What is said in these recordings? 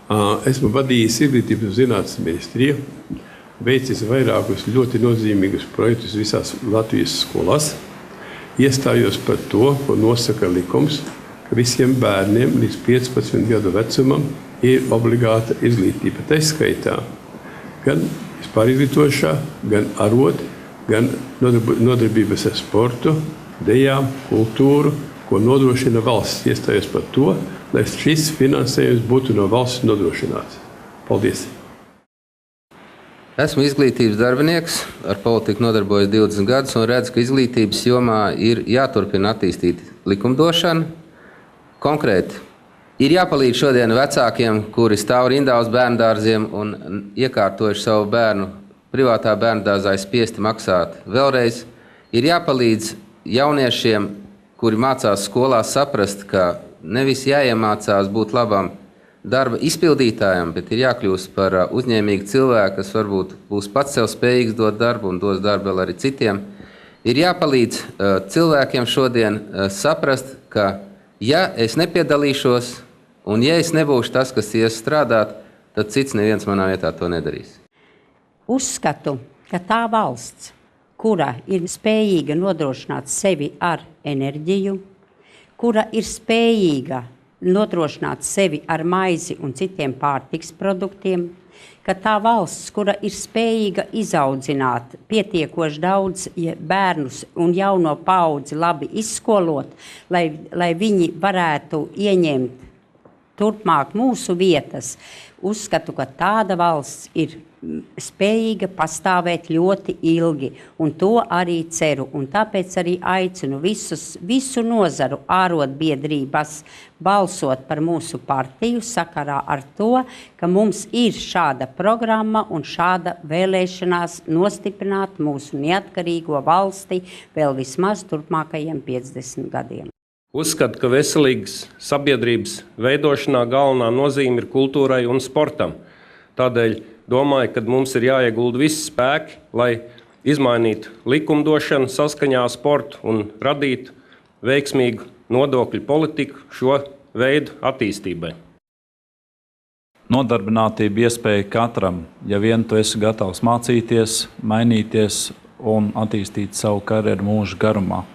Esmu vadījis Izglītības un zinātnes ministriju, veicis vairākus ļoti nozīmīgus projektus visās Latvijas skolās. Iestājos par to, ko nosaka likums, ka visiem bērniem līdz 15 gadu vecumam ir obligāta izglītība. Tā skaitā gan vispār izglītošā, gan arot, gan nodarbības ar sportu, dejām, kultūru, ko nodrošina valsts. Iestājos par to, lai šis finansējums būtu no valsts nodrošināts. Paldies! Esmu izglītības darbinieks, ar politiku nodarbojos 20 gadus un redzu, ka izglītības jomā ir jāturpina attīstīt likumdošanu. Konkrēti, ir jāpalīdz šodien vecākiem, kuri stāv rindā uz bērndārziem un iekārtojuši savu bērnu privātā bērndārzā spiesti maksāt vēlreiz. Ir jāpalīdz jauniešiem, kuri mācās skolā, saprast, ka nevis jāiemācās būt labam darba izpildītājam, bet ir jākļūst par uzņēmīgu cilvēku, kas varbūt būs pats sev spējīgs dot darbu un dos darbu vēl arī citiem. Ir jāpalīdz cilvēkiem šodien saprast, ka ja es nepiedalīšos un ja es nebūšu tas, kas ies strādāt, tad cits neviens manā vietā to nedarīs. Uzskatu, ka tā valsts, kura ir spējīga nodrošināt sevi ar enerģiju, kura ir spējīga nodrošināt sevi ar maizi un citiem pārtiks produktiem, ka tā valsts, kura ir spējīga izaudzināt pietiekoši daudz bērnus un jauno paudzi labi izskolot, lai viņi varētu ieņemt turpmāk mūsu vietas, uzskatu, ka tāda valsts ir spējīga pastāvēt ļoti ilgi, un to arī ceru, un tāpēc arī aicinu visu nozaru ārotbiedrības balsot par mūsu partiju sakarā ar to, ka mums ir šāda programma un šāda vēlēšanās nostiprināt mūsu neatkarīgo valsti vēl vismaz turpmākajiem 50 gadiem. Uzskatu, ka veselīgas sabiedrības veidošanā galvenā nozīme ir kultūrai un sportam. Tādēļ domāju, ka mums ir jāiegulda visi spēki, lai izmainītu likumdošanu saskaņā ar sportu un radītu veiksmīgu nodokļu politiku šo veidu attīstībai. Nodarbinātība iespēja katram, ja vien tu esi gatavs mācīties, mainīties un attīstīt savu karjeru mūža garumā.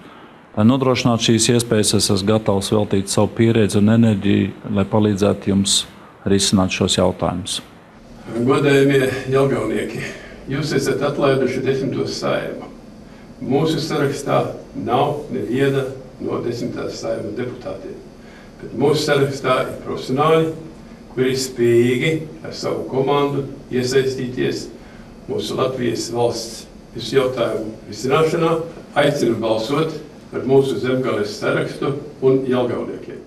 Lai nodrošinātu šīs iespējas, es esmu gatavs veltīt savu pieredzi un enerģiju, lai palīdzētu jums risināt šos jautājumus. Godējamie jelgavnieki, jūs esat atlaiduši 10. Saeimu. Mūsu sarakstā nav neviena no 10. Saeimas deputātiem, bet mūsu sarakstā ir profesionāļi, kuri ir spējīgi ar savu komandu iesaistīties mūsu Latvijas valsts visu jautājumu risināšanā. Aicinu balsot par mūsu Zemgales sarakstu un jelgavniekiem.